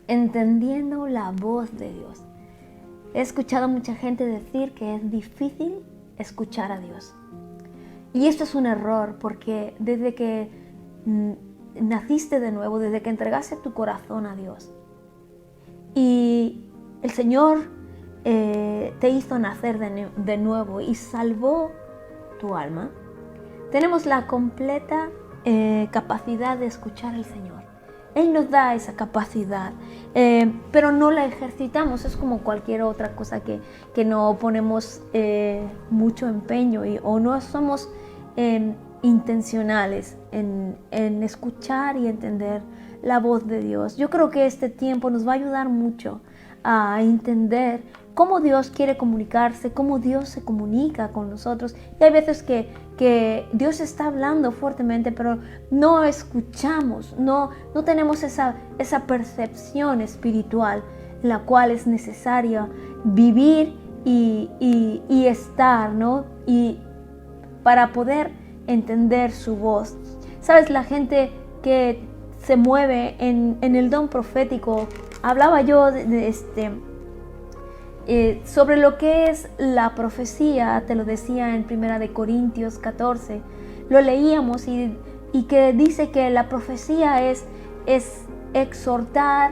entendiendo la voz de Dios. He escuchado a mucha gente decir que es difícil escuchar a Dios. Y esto es un error, porque desde que naciste de nuevo, desde que entregaste tu corazón a Dios y el Señor te hizo nacer de nuevo y salvó tu alma, tenemos la completa capacidad de escuchar al Señor. Él nos da esa capacidad, pero no la ejercitamos. Es como cualquier otra cosa que no ponemos mucho empeño o no somos intencionales en escuchar y entender la voz de Dios. Yo creo que este tiempo nos va a ayudar mucho a entender cómo Dios quiere comunicarse, cómo Dios se comunica con nosotros. Y hay veces que Dios está hablando fuertemente, pero no escuchamos, no tenemos esa percepción espiritual, en la cual es necesaria vivir y estar, ¿no? Y para poder entender su voz. ¿Sabes? La gente que se mueve en el don profético, hablaba yo sobre lo que es la profecía, te lo decía en 1 Corintios 14, lo leíamos y que dice que la profecía es exhortar,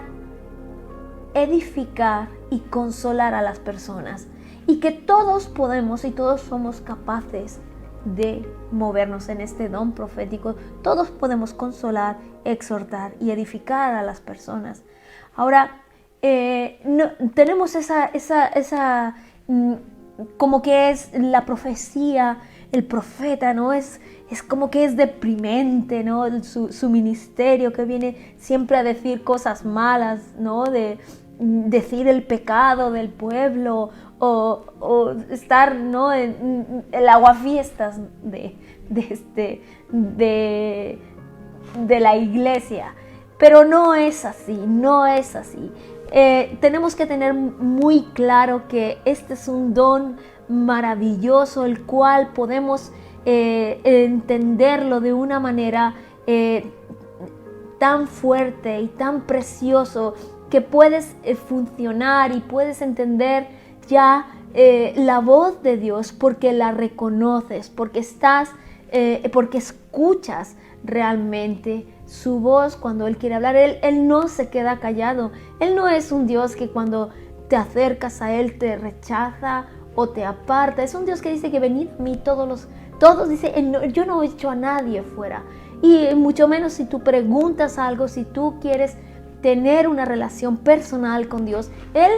edificar y consolar a las personas, y que todos podemos y todos somos capaces de movernos en este don profético. Todos podemos consolar, exhortar y edificar a las personas. Ahora, tenemos esa como que es la profecía, el profeta, ¿no? Es como que es deprimente, ¿no? Su ministerio, que viene siempre a decir cosas malas, ¿no? De decir el pecado del pueblo o estar, ¿no? en el aguafiestas de la iglesia. Pero no es así, no es así. Tenemos que tener muy claro que este es un don maravilloso, el cual podemos entenderlo de una manera tan fuerte y tan precioso, que puedes funcionar y puedes entender ya la voz de Dios, porque la reconoces, porque porque escuchas realmente su voz cuando Él quiere hablar. Él no se queda callado. Él no es un Dios que cuando te acercas a Él te rechaza o te aparta. Es un Dios que dice que venid a mí todos, dice, yo no echo a nadie fuera. Y mucho menos si tú preguntas algo, si tú quieres tener una relación personal con Dios, Él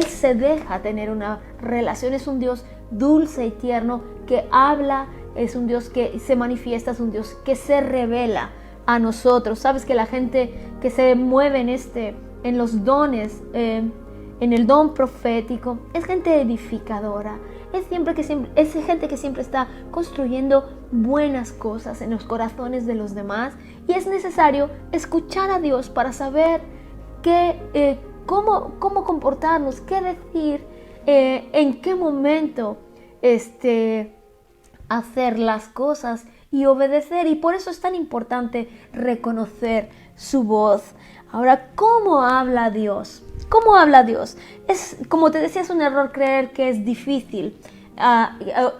se deja tener una relación. Es un Dios dulce y tierno que habla, es un Dios que se manifiesta, es un Dios que se revela a nosotros. Sabes que la gente que se mueve en los dones, en el don profético, es gente edificadora, es gente que siempre está construyendo buenas cosas en los corazones de los demás. Y es necesario escuchar a Dios para saber cómo comportarnos, qué decir, en qué momento hacer las cosas y obedecer. Y por eso es tan importante reconocer su voz. Ahora, ¿cómo habla Dios? ¿Cómo habla Dios? Como te decía, es un error creer que es difícil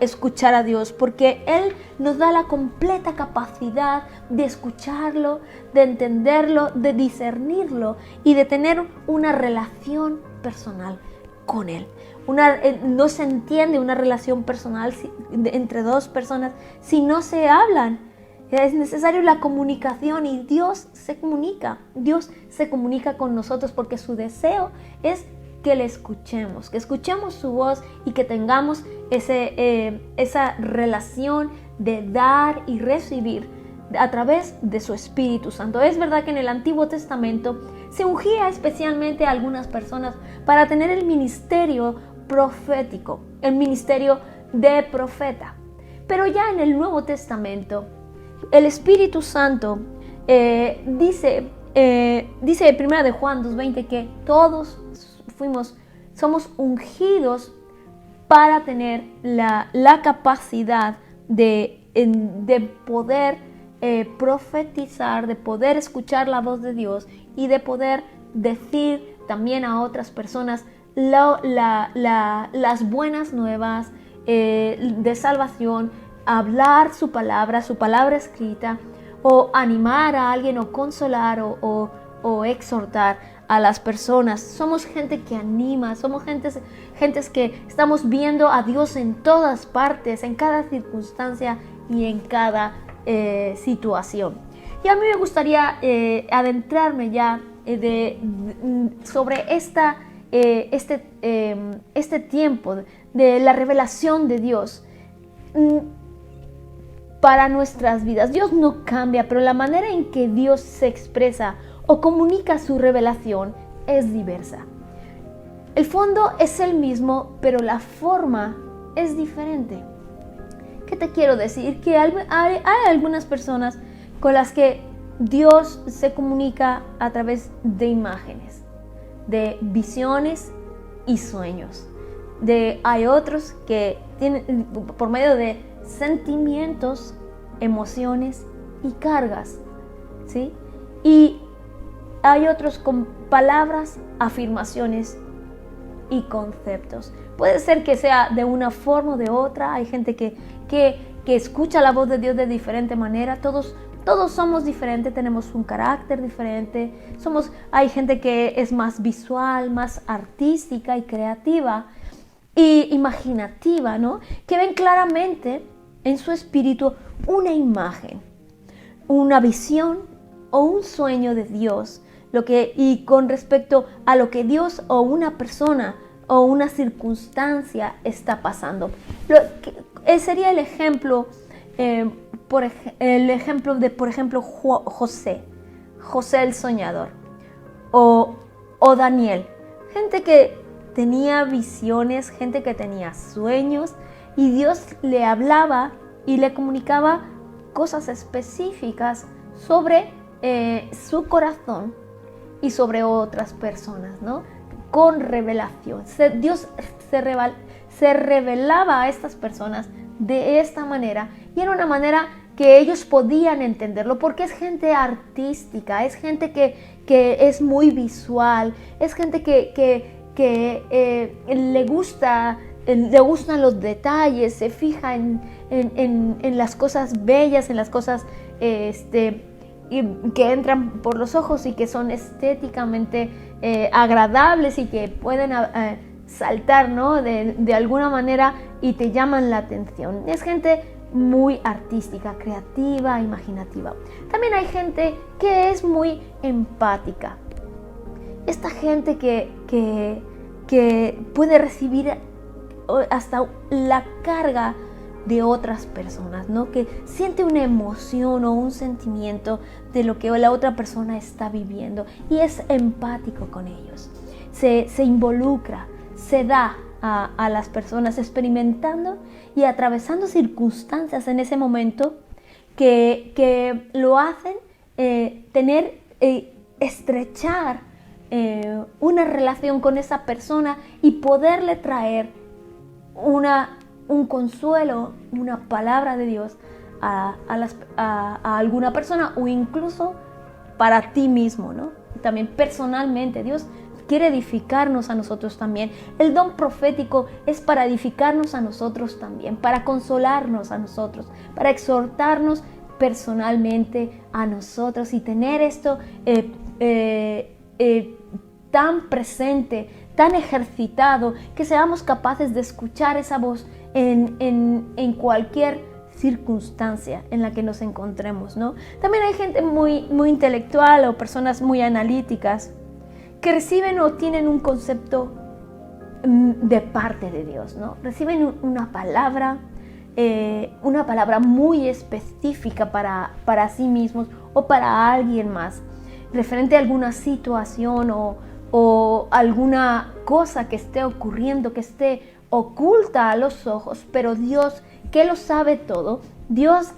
escuchar a Dios, porque Él nos da la completa capacidad de escucharlo, de entenderlo, de discernirlo y de tener una relación personal con Él. No se entiende una relación personal entre dos personas si no se hablan. Es necesario la comunicación, y Dios se comunica con nosotros, porque su deseo es que le escuchemos, que escuchemos su voz y que tengamos esa relación de dar y recibir a través de su Espíritu Santo. Es verdad que en el Antiguo Testamento se ungía especialmente a algunas personas para tener el ministerio profético, el ministerio de profeta. Pero ya en el Nuevo Testamento, el Espíritu Santo dice en 1 Juan 2:20 que todos somos ungidos para tener la capacidad de poder profetizar, de poder escuchar la voz de Dios y de poder decir también a otras personas las buenas nuevas de salvación, hablar su palabra escrita, o animar a alguien, o consolar, o exhortar a las personas. Somos gente que anima, somos gentes que estamos viendo a Dios en todas partes, en cada circunstancia y en cada situación. Y a mí me gustaría adentrarme ya sobre este tiempo de la revelación de Dios para nuestras vidas. Dios no cambia, pero la manera en que Dios se expresa o comunica su revelación es diversa. El fondo es el mismo, pero la forma es diferente. ¿Qué te quiero decir? Que hay algunas personas con las que Dios se comunica a través de imágenes, de visiones y sueños. Hay otros que tienen por medio de sentimientos, emociones y cargas, ¿sí? Y hay otros con palabras, afirmaciones y conceptos. Puede ser que sea de una forma o de otra. Hay gente que escucha la voz de Dios de diferente manera. Todos somos diferentes, tenemos un carácter diferente. Hay gente que es más visual, más artística y creativa y imaginativa, ¿no? Que ven claramente en su espíritu una imagen, una visión o un sueño de Dios, y con respecto a lo que Dios o una persona o una circunstancia está pasando. Sería el ejemplo, por ejemplo, José el soñador, o Daniel, gente que tenía visiones, gente que tenía sueños, y Dios le hablaba y le comunicaba cosas específicas sobre su corazón y sobre otras personas, ¿no? Con revelación. Dios se revelaba a estas personas de esta manera, y era una manera que ellos podían entenderlo, porque es gente artística, es gente que es muy visual, es gente que le gustan los detalles, se fija en las cosas bellas, en las cosas que entran por los ojos y que son estéticamente agradables y que pueden saltar, ¿no? de alguna manera, y te llaman la atención. Es gente muy artística, creativa, imaginativa. También hay gente que es muy empática. Esta gente que puede recibir hasta la carga de otras personas, ¿no? Que siente una emoción o un sentimiento de lo que la otra persona está viviendo y es empático con ellos. Se involucra, se da a las personas, experimentando y atravesando circunstancias en ese momento que lo hacen estrechar una relación con esa persona y poderle traer un consuelo, una palabra de Dios a alguna persona, o incluso para ti mismo, ¿no? También personalmente, Dios quiere edificarnos a nosotros también. El don profético es para edificarnos a nosotros también, para consolarnos a nosotros, para exhortarnos personalmente a nosotros y tener esto tan presente, tan ejercitado, que seamos capaces de escuchar esa voz en cualquier circunstancia en la que nos encontremos, ¿no? También hay gente muy, muy intelectual o personas muy analíticas que reciben o tienen un concepto de parte de Dios, ¿no? Reciben una palabra muy específica para sí mismos o para alguien más, referente a alguna situación o alguna cosa que esté ocurriendo, que esté oculta a los ojos, pero Dios, que lo sabe todo, Dios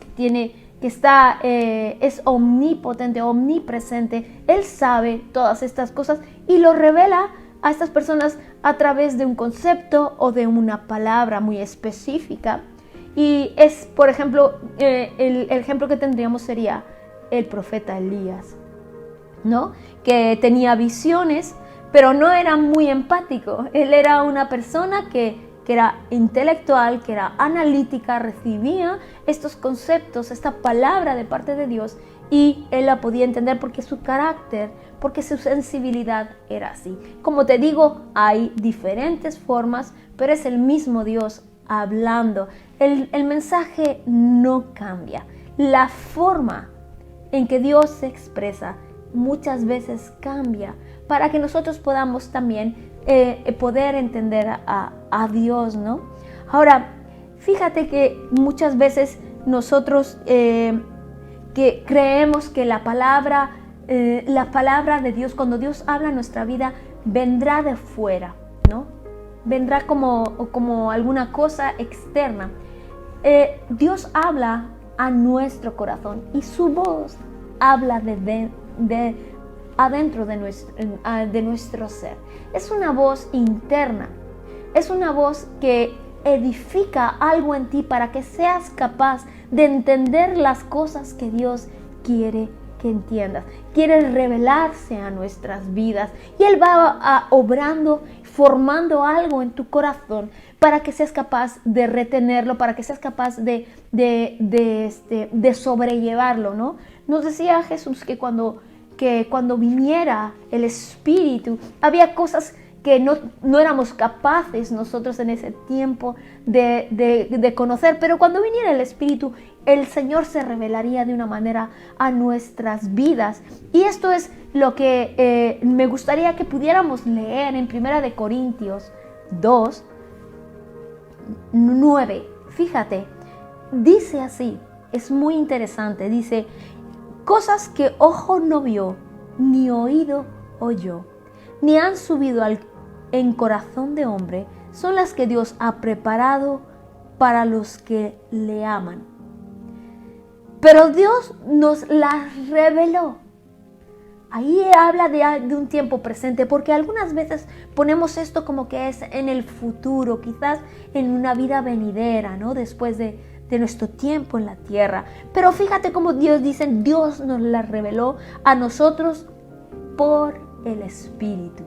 es omnipotente, omnipresente, Él sabe todas estas cosas y lo revela a estas personas a través de un concepto o de una palabra muy específica. Y es, por ejemplo, el ejemplo que tendríamos sería el profeta Elías. ¿no? Que tenía visiones, pero no era muy empático. Él era una persona que era intelectual, que era analítica, recibía estos conceptos, esta palabra de parte de Dios, y él la podía entender porque su carácter, porque su sensibilidad era así. Como te digo, hay diferentes formas, pero es el mismo Dios hablando. El mensaje no cambia. La forma en que Dios se expresa muchas veces cambia para que nosotros podamos también poder entender a Dios, ¿no? Ahora, fíjate que muchas veces nosotros que creemos que la palabra de Dios, cuando Dios habla en nuestra vida, vendrá de fuera, ¿no? Vendrá como alguna cosa externa. Dios habla a nuestro corazón y su voz habla de adentro de nuestro ser. Es una voz interna, es una voz que edifica algo en ti para que seas capaz de entender las cosas que Dios quiere que entiendas. Quiere revelarse a nuestras vidas y Él va obrando, formando algo en tu corazón para que seas capaz de retenerlo, para que seas capaz de sobrellevarlo, ¿no? Nos decía Jesús que cuando viniera el Espíritu, había cosas que no éramos capaces nosotros en ese tiempo de conocer, pero cuando viniera el Espíritu, el Señor se revelaría de una manera a nuestras vidas. Y esto es lo que me gustaría que pudiéramos leer en 1 Corintios 2, 9. Fíjate, dice así, es muy interesante, dice: cosas que ojo no vio, ni oído oyó, ni han subido en corazón de hombre, son las que Dios ha preparado para los que le aman. Pero Dios nos las reveló. Ahí habla de un tiempo presente, porque algunas veces ponemos esto como que es en el futuro, quizás en una vida venidera, ¿no? Después de nuestro tiempo en la tierra. Pero fíjate cómo Dios dice, Dios nos la reveló a nosotros por el Espíritu.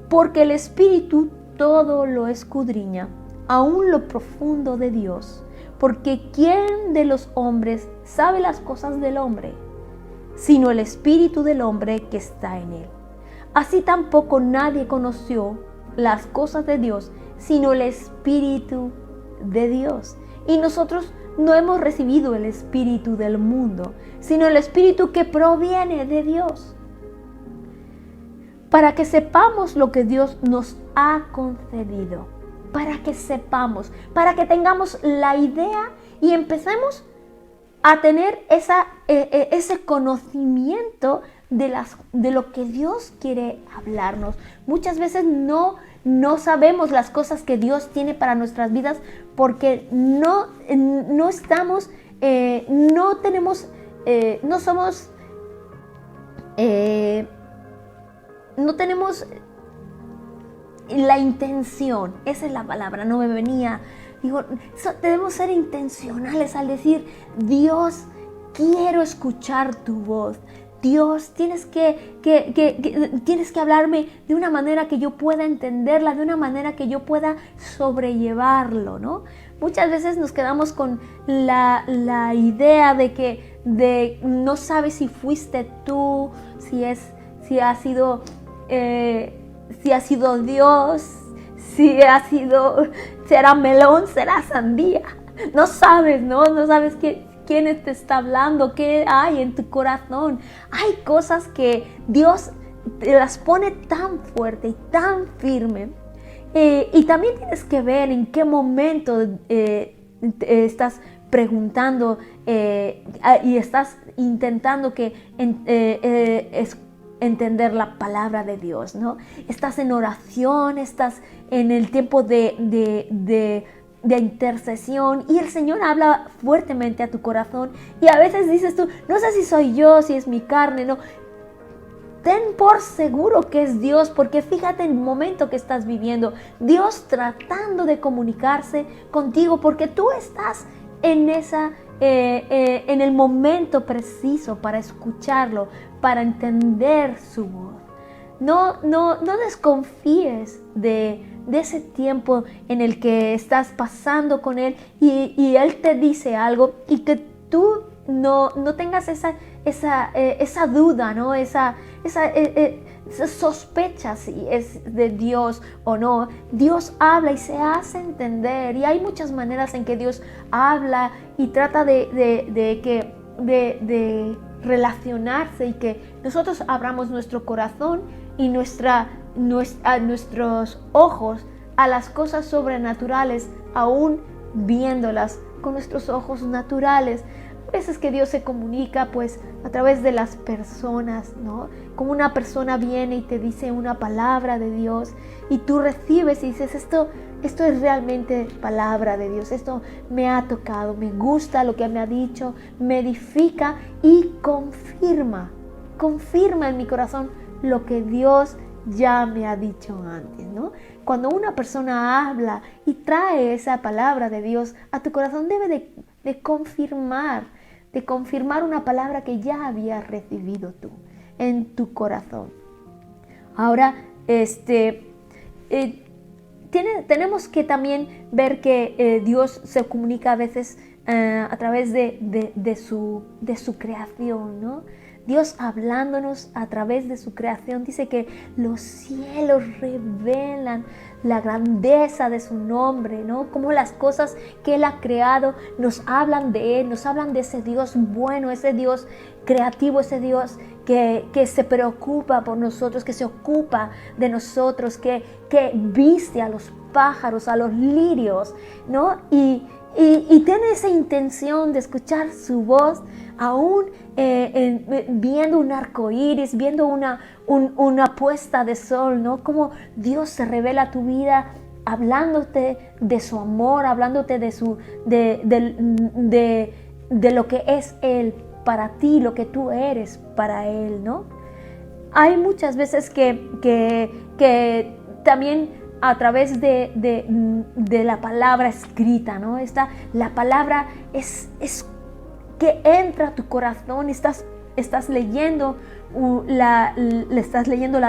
Porque el Espíritu todo lo escudriña, aún lo profundo de Dios. Porque ¿quién de los hombres sabe las cosas del hombre, sino el Espíritu del hombre que está en él? Así tampoco nadie conoció las cosas de Dios, sino el Espíritu de Dios. Y nosotros no hemos recibido el espíritu del mundo, sino el Espíritu que proviene de Dios, para que sepamos lo que Dios nos ha concedido, para que sepamos, para que tengamos la idea y empecemos a tener ese conocimiento de lo que Dios quiere hablarnos. Muchas veces no sabemos las cosas que Dios tiene para nuestras vidas porque no estamos, no tenemos, no tenemos la intención. Esa es la palabra, no me venía. Digo, debemos ser intencionales al decir: Dios, quiero escuchar tu voz. Dios, tienes que hablarme de una manera que yo pueda entenderla, de una manera que yo pueda sobrellevarlo, ¿no? Muchas veces nos quedamos con la idea de que no sabes si fuiste tú, si ha sido Dios, será melón, será sandía. No sabes, ¿no? No sabes quién te está hablando, qué hay en tu corazón. Hay cosas que Dios te las pone tan fuerte y tan firme. Y también tienes que ver en qué momento estás preguntando y estás intentando entender la palabra de Dios, ¿no? Estás en oración, estás en el tiempo de intercesión y el Señor habla fuertemente a tu corazón y a veces dices tú: no sé si soy yo, si es mi carne, no. Ten por seguro que es Dios, porque fíjate en el momento que estás viviendo, Dios tratando de comunicarse contigo, porque tú estás en en el momento preciso para escucharlo, para entender su voz. No desconfíes de ese tiempo en el que estás pasando con Él y Él te dice algo y que tú no tengas esa duda, ¿no? Esa sospecha si es de Dios o no. Dios habla y se hace entender, y hay muchas maneras en que Dios habla y trata de relacionarse, y que nosotros abramos nuestro corazón y nuestros ojos a las cosas sobrenaturales, aún viéndolas con nuestros ojos naturales. A veces que Dios se comunica pues a través de las personas, ¿no? Como una persona viene y te dice una palabra de Dios y tú recibes y dices, esto es realmente palabra de Dios, esto me ha tocado, me gusta lo que me ha dicho, me edifica y confirma en mi corazón lo que Dios ya me ha dicho antes, ¿no? Cuando una persona habla y trae esa palabra de Dios a tu corazón, debe de confirmar una palabra que ya habías recibido tú en tu corazón. Ahora, tenemos que también ver que Dios se comunica a veces a través de su creación, ¿no? Dios hablándonos a través de su creación. Dice que los cielos revelan la grandeza de su nombre, ¿no? Como las cosas que Él ha creado nos hablan de Él, nos hablan de ese Dios bueno, ese Dios creativo, ese Dios que se preocupa por nosotros, que se ocupa de nosotros, que viste a los pájaros, a los lirios, ¿no? Y tiene esa intención de escuchar su voz, aún viendo un arco iris, viendo una puesta de sol, ¿no? Como Dios se revela a tu vida, hablándote de su amor, hablándote de lo que es Él para ti, lo que tú eres para Él, ¿no? Hay muchas veces que también a través de la palabra escrita, ¿no? La palabra es que entra a tu corazón, estás leyendo la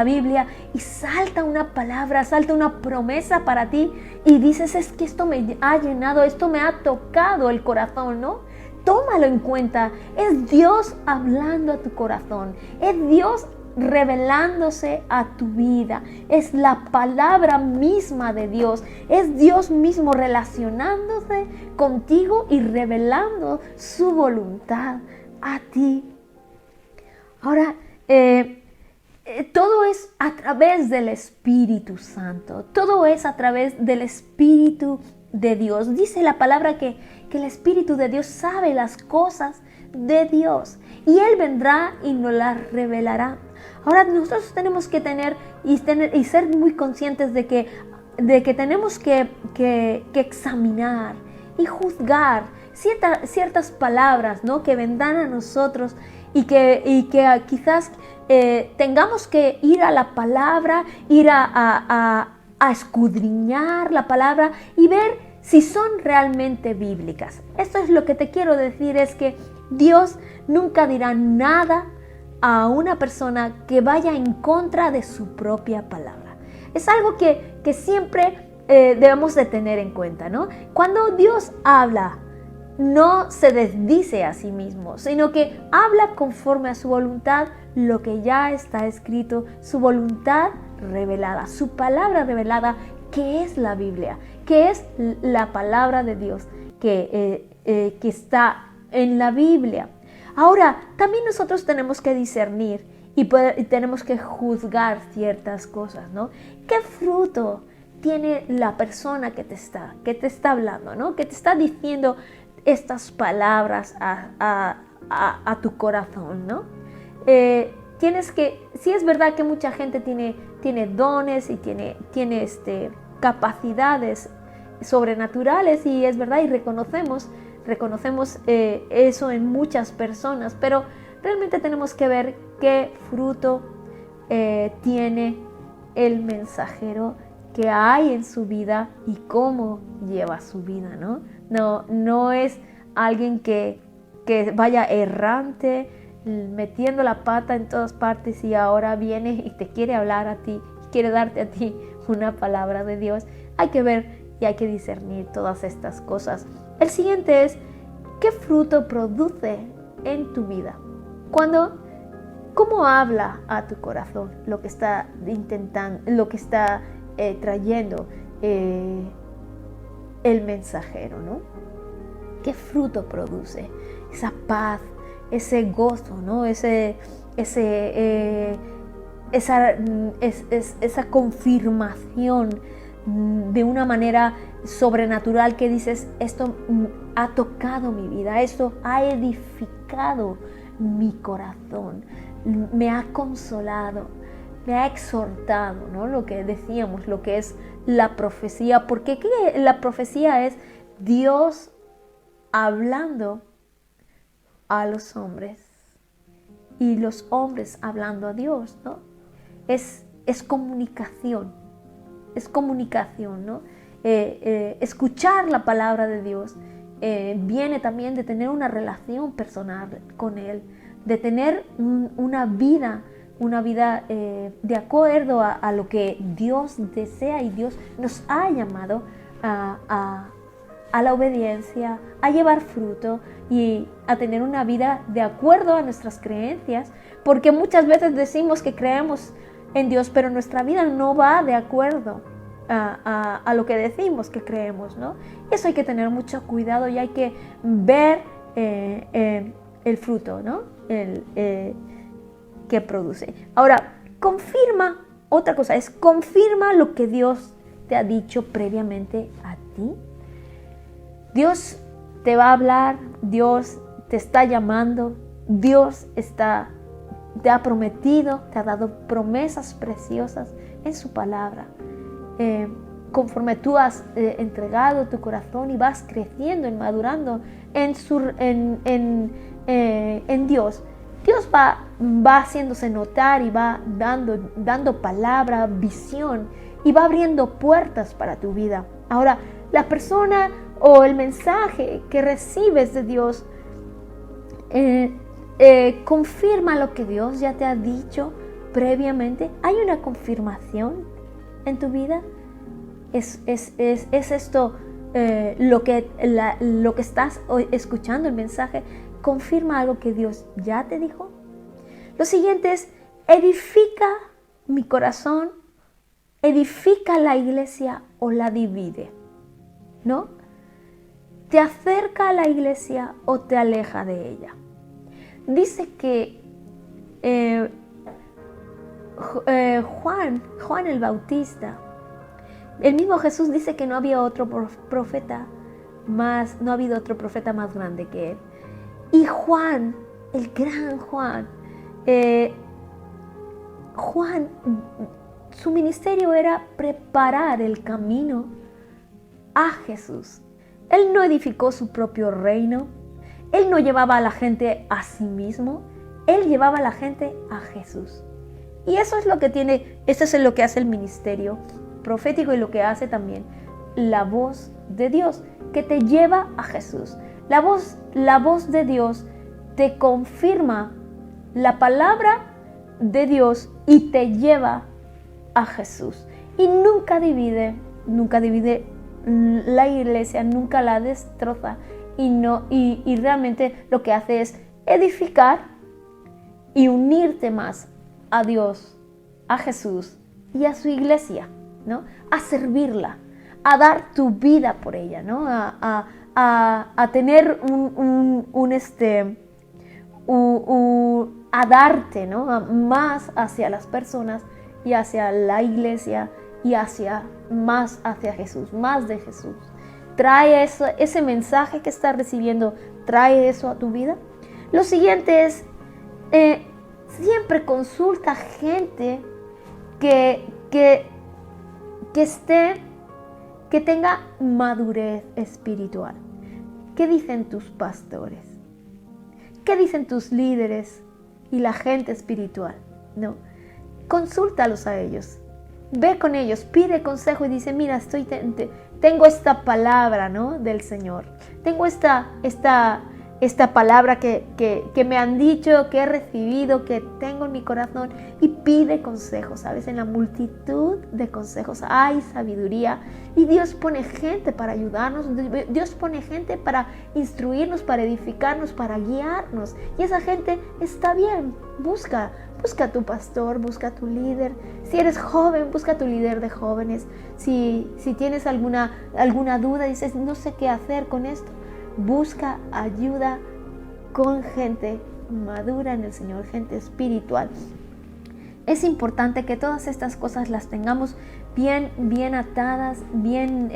Biblia y salta una palabra, salta una promesa para ti y dices, es que esto me ha llenado, esto me ha tocado el corazón, ¿no? Tómalo en cuenta, es Dios hablando a tu corazón, es Dios revelándose a tu vida, es la palabra misma de Dios, es Dios mismo relacionándose contigo y revelando su voluntad a ti. Ahora, todo es a través del Espíritu Santo, todo es a través del Espíritu de Dios. Dice la palabra que el Espíritu de Dios sabe las cosas de Dios y Él vendrá y nos las revelará. Ahora nosotros tenemos que tener y ser muy conscientes de que tenemos que examinar y juzgar ciertas palabras, ¿no? Que vendrán a nosotros y que quizás tengamos que ir a la palabra, ir a escudriñar la palabra y ver si son realmente bíblicas. Esto es lo que te quiero decir, es que Dios nunca dirá nada a una persona que vaya en contra de su propia palabra. Es algo que siempre debemos de tener en cuenta, ¿no? Cuando Dios habla, no se desdice a sí mismo, sino que habla conforme a su voluntad, lo que ya está escrito, su voluntad revelada, su palabra revelada, que es la Biblia, que es la palabra de Dios que está en la Biblia. Ahora, también nosotros tenemos que discernir y tenemos que juzgar ciertas cosas, ¿no? ¿Qué fruto tiene la persona que te está hablando, ¿no? Que te está diciendo estas palabras a tu corazón, ¿no? Si es verdad que mucha gente tiene dones y tiene capacidades sobrenaturales, y es verdad, y reconocemos eso en muchas personas, pero realmente tenemos que ver qué fruto tiene el mensajero que hay en su vida y cómo lleva su vida, ¿no? No es alguien que que vaya errante, metiendo la pata en todas partes y ahora viene y te quiere hablar a ti, quiere darte a ti una palabra de Dios. Hay que ver y hay que discernir todas estas cosas. El siguiente es, ¿qué fruto produce en tu vida? ¿Cómo habla a tu corazón lo que está intentando, lo que está trayendo el mensajero, ¿no? ¿Qué fruto produce? Esa paz, ese gozo, ¿no? Esa confirmación de una manera sobrenatural que dices, esto ha tocado mi vida, esto ha edificado mi corazón, me ha consolado, me ha exhortado, ¿no? Lo que decíamos, lo que es la profecía, porque la profecía es Dios hablando a los hombres y los hombres hablando a Dios, ¿no? Es comunicación, ¿no? Escuchar la palabra de Dios viene también de tener una relación personal con Él, de tener una vida de acuerdo a lo que Dios desea, y Dios nos ha llamado a la obediencia, a llevar fruto y a tener una vida de acuerdo a nuestras creencias, porque muchas veces decimos que creemos en Dios, pero nuestra vida no va de acuerdo a lo que decimos que creemos, ¿no? Eso hay que tener mucho cuidado y hay que ver el fruto, ¿no? Que produce. Ahora, otra cosa es, confirma lo que Dios te ha dicho previamente a ti. Dios te va a hablar, Dios te está llamando, Dios te ha prometido, te ha dado promesas preciosas en su palabra. Conforme tú has entregado tu corazón y vas creciendo y madurando en Dios, Dios va haciéndose notar y va dando palabra, visión, y va abriendo puertas para tu vida. Ahora, la persona o el mensaje que recibes de Dios confirma lo que Dios ya te ha dicho previamente. ¿Hay una confirmación en tu vida? ¿Es esto lo que estás escuchando, el mensaje, confirma algo que Dios ya te dijo? Lo siguiente es, edifica mi corazón, edifica la iglesia o la divide, ¿no? ¿Te acerca a la iglesia o te aleja de ella? Dice que Juan el Bautista, el mismo Jesús dice que no había otro profeta más, no ha habido otro profeta más grande que él. Y Juan, el gran Juan, su ministerio era preparar el camino a Jesús. Él no edificó su propio reino, él no llevaba a la gente a sí mismo, él llevaba a la gente a Jesús. Y eso es lo que hace el ministerio profético y lo que hace también la voz de Dios, que te lleva a Jesús. La voz de Dios te confirma la palabra de Dios y te lleva a Jesús. Y nunca divide la iglesia, nunca la destroza, y realmente lo que hace es edificar y unirte más a Dios, a Jesús y a su iglesia, ¿no? A servirla, a dar tu vida por ella, ¿no? A tener a darte, ¿no? Más hacia las personas y hacia la iglesia y más hacia Jesús, más de Jesús. Trae ese mensaje que estás recibiendo, trae eso a tu vida. Lo siguiente es, siempre consulta gente que tenga madurez espiritual. ¿Qué dicen tus pastores? ¿Qué dicen tus líderes y la gente espiritual? ¿No? Consúltalos a ellos. Ve con ellos, pide consejo y dice, mira, tengo esta palabra, ¿no? Del Señor. Tengo esta esta palabra que me han dicho, que he recibido, que tengo en mi corazón, y pide consejos, ¿sabes? En la multitud de consejos hay sabiduría, y Dios pone gente para ayudarnos, Dios pone gente para instruirnos, para edificarnos, para guiarnos, y esa gente está bien. Busca a tu pastor, busca a tu líder. Si eres joven, busca a tu líder de jóvenes. Si tienes alguna duda, dices, no sé qué hacer con esto, busca ayuda con gente madura en el Señor, gente espiritual. Es importante que todas estas cosas las tengamos bien atadas, bien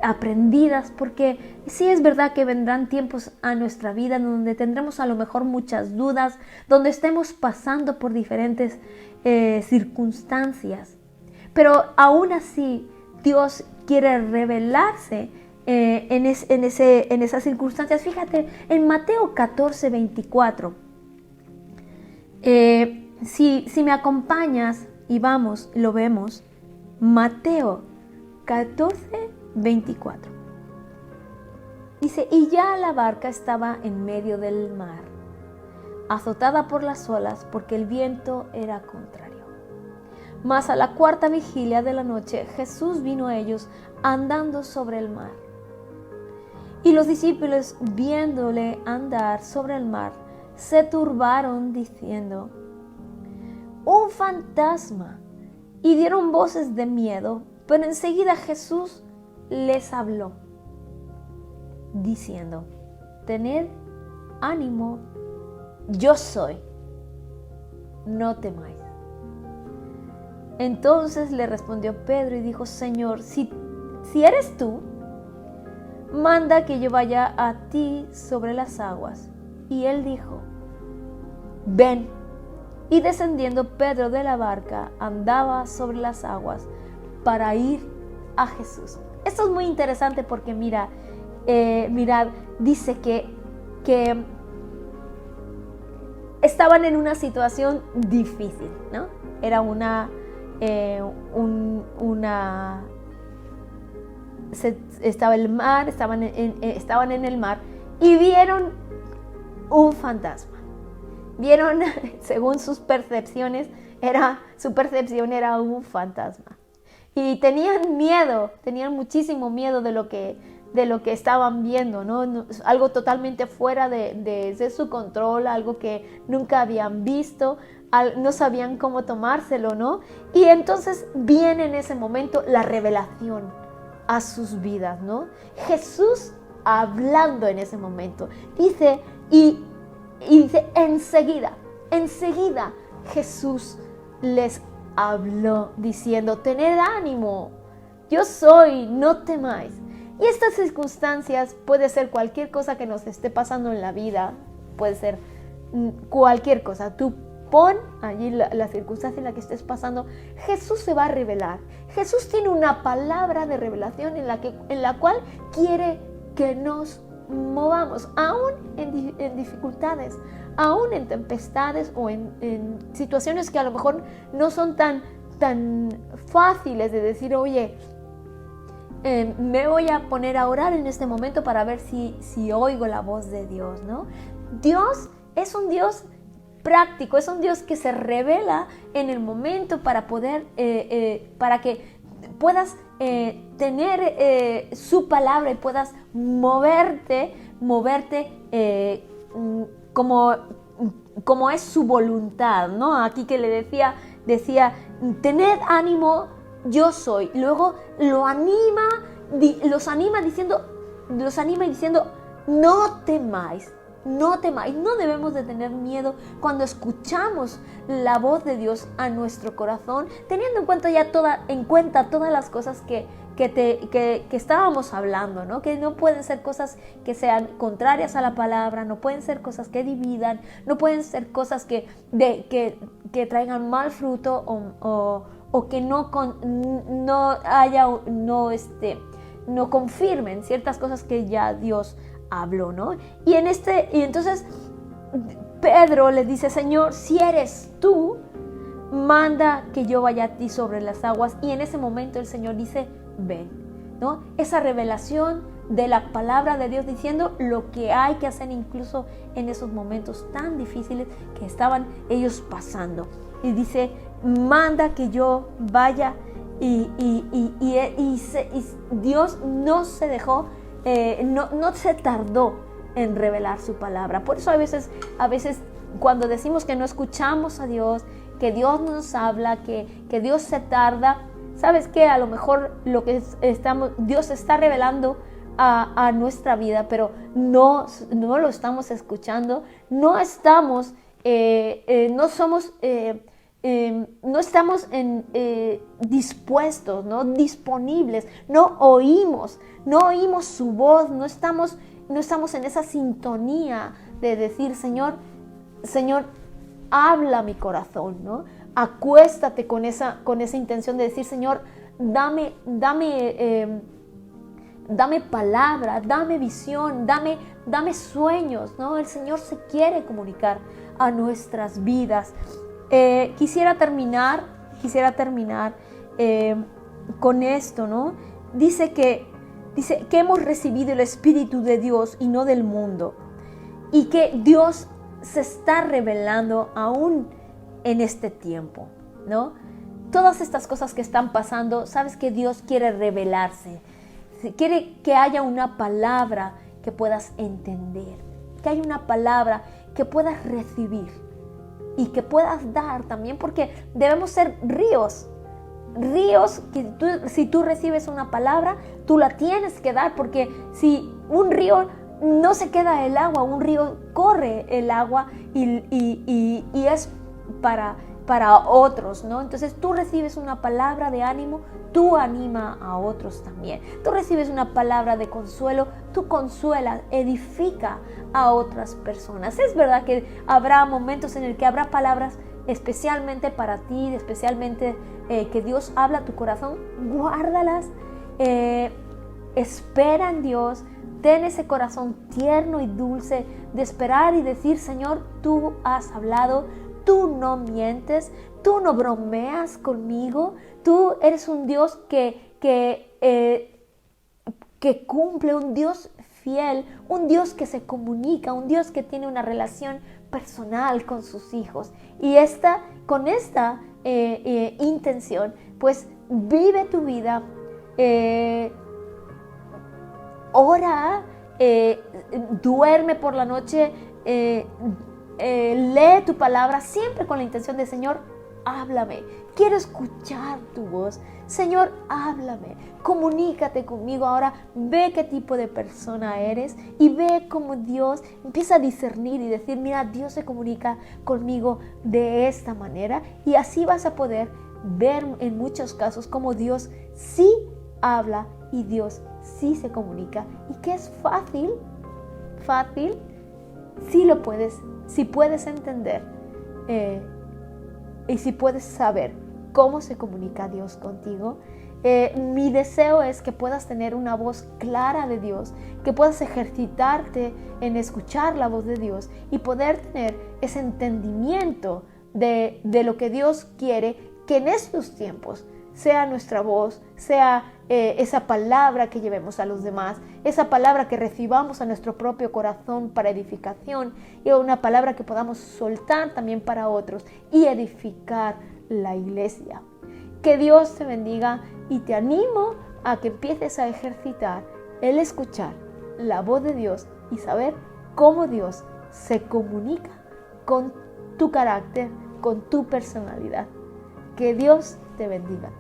aprendidas, porque sí es verdad que vendrán tiempos a nuestra vida donde tendremos a lo mejor muchas dudas, donde estemos pasando por diferentes circunstancias, pero aún así Dios quiere revelarse en esas circunstancias. Fíjate, en Mateo 14, 24, si me acompañas y vamos, lo vemos, Mateo 14, 24. Dice, y ya la barca estaba en medio del mar, azotada por las olas, porque el viento era contrario. Mas a la cuarta vigilia de la noche, Jesús vino a ellos andando sobre el mar. Y los discípulos, viéndole andar sobre el mar, se turbaron diciendo, ¡un fantasma! Y dieron voces de miedo, pero enseguida Jesús les habló, diciendo, tened ánimo, yo soy, no temáis. Entonces le respondió Pedro y dijo, Señor, si eres tú, manda que yo vaya a ti sobre las aguas. Y él dijo, ven. Y descendiendo Pedro de la barca, andaba sobre las aguas para ir a Jesús. Esto es muy interesante porque mirad, dice que estaban en una situación difícil, ¿no? Era estaba el mar, estaban en el mar y vieron un fantasma. Vieron, según sus percepciones, su percepción era un fantasma. Y tenían miedo, tenían muchísimo miedo de lo que estaban viendo, ¿no? Algo totalmente fuera de su control, algo que nunca habían visto, no sabían cómo tomárselo, ¿no? Y entonces viene en ese momento la revelación a sus vidas, ¿no? Jesús hablando en ese momento. Dice, y dice, enseguida Jesús les habló diciendo, tened ánimo, yo soy, no temáis. Y estas circunstancias puede ser cualquier cosa que nos esté pasando en la vida, puede ser cualquier cosa. Tú pon allí la circunstancia en la que estés pasando, Jesús se va a revelar. Jesús tiene una palabra de revelación en la cual quiere que nos movamos, aún en dificultades, aún en tempestades o en situaciones que a lo mejor no son tan fáciles de decir, oye, me voy a poner a orar en este momento para ver si oigo la voz de Dios, ¿no? Dios es un Dios práctico, es un Dios que se revela en el momento para poder, para que puedas tener su palabra y puedas moverte como es su voluntad, ¿no? Aquí que le decía, tened ánimo, yo soy. Luego los anima diciendo, no temáis. No temáis, no debemos de tener miedo cuando escuchamos la voz de Dios a nuestro corazón, teniendo en cuenta todas las cosas que estábamos hablando, ¿no? Que no pueden ser cosas que sean contrarias a la palabra, no pueden ser cosas que dividan, no pueden ser cosas que traigan mal fruto o que no confirmen ciertas cosas que ya Dios habló, ¿no? Y entonces Pedro le dice, Señor, si eres tú, manda que yo vaya a ti sobre las aguas. Y en ese momento el Señor dice, ven, ¿no? Esa revelación de la palabra de Dios, diciendo lo que hay que hacer incluso en esos momentos tan difíciles que estaban ellos pasando. Y dice, manda que yo vaya, y Dios no se dejó, no se tardó en revelar su palabra. Por eso a veces cuando decimos que no escuchamos a Dios, que Dios no nos habla, que Dios se tarda, ¿sabes qué? A lo mejor Dios está revelando a nuestra vida, pero no lo estamos escuchando, no estamos dispuestos, ¿no? Disponibles, no oímos su voz, no estamos en esa sintonía de decir, Señor, habla mi corazón, ¿no? Acuéstate con esa intención de decir, Señor, dame palabra, dame visión, dame sueños, ¿no? El Señor se quiere comunicar a nuestras vidas. Quisiera terminar con esto, ¿no? Dice que hemos recibido el Espíritu de Dios y no del mundo, y que Dios se está revelando aún en este tiempo, ¿no? Todas estas cosas que están pasando, sabes que Dios quiere revelarse, quiere que haya una palabra que puedas entender, que haya una palabra que puedas recibir y que puedas dar también, porque debemos ser ríos que si tú recibes una palabra, tú la tienes que dar, porque si un río no se queda el agua, un río corre el agua y es para otros, ¿no? Entonces tú recibes una palabra de ánimo, tú anima a otros también. Tú recibes una palabra de consuelo, tú consuelas, edifica a otras personas. Es verdad que habrá momentos en el que habrá palabras especialmente para ti, especialmente que Dios habla a tu corazón. Guárdalas, espera en Dios, ten ese corazón tierno y dulce de esperar y decir, Señor, tú has hablado, tú no mientes, tú no bromeas conmigo, tú eres un Dios que cumple, un Dios fiel, un Dios que se comunica, un Dios que tiene una relación personal con sus hijos. Y con esta intención, pues vive tu vida, ora, duerme por la noche, lee tu palabra siempre con la intención de, Señor, háblame, quiero escuchar tu voz, Señor, háblame, comunícate conmigo ahora, ve qué tipo de persona eres y ve cómo Dios empieza a discernir y decir, mira, Dios se comunica conmigo de esta manera, y así vas a poder ver en muchos casos cómo Dios sí habla y Dios sí se comunica, y que es fácil, sí lo puedes, si puedes entender y si puedes saber cómo se comunica Dios contigo. Mi deseo es que puedas tener una voz clara de Dios, que puedas ejercitarte en escuchar la voz de Dios y poder tener ese entendimiento de lo que Dios quiere que en estos tiempos sea nuestra voz, sea esa palabra que llevemos a los demás, esa palabra que recibamos a nuestro propio corazón para edificación, y una palabra que podamos soltar también para otros y edificar la iglesia. Que Dios te bendiga, y te animo a que empieces a ejercitar el escuchar la voz de Dios y saber cómo Dios se comunica con tu carácter, con tu personalidad. Que Dios te bendiga.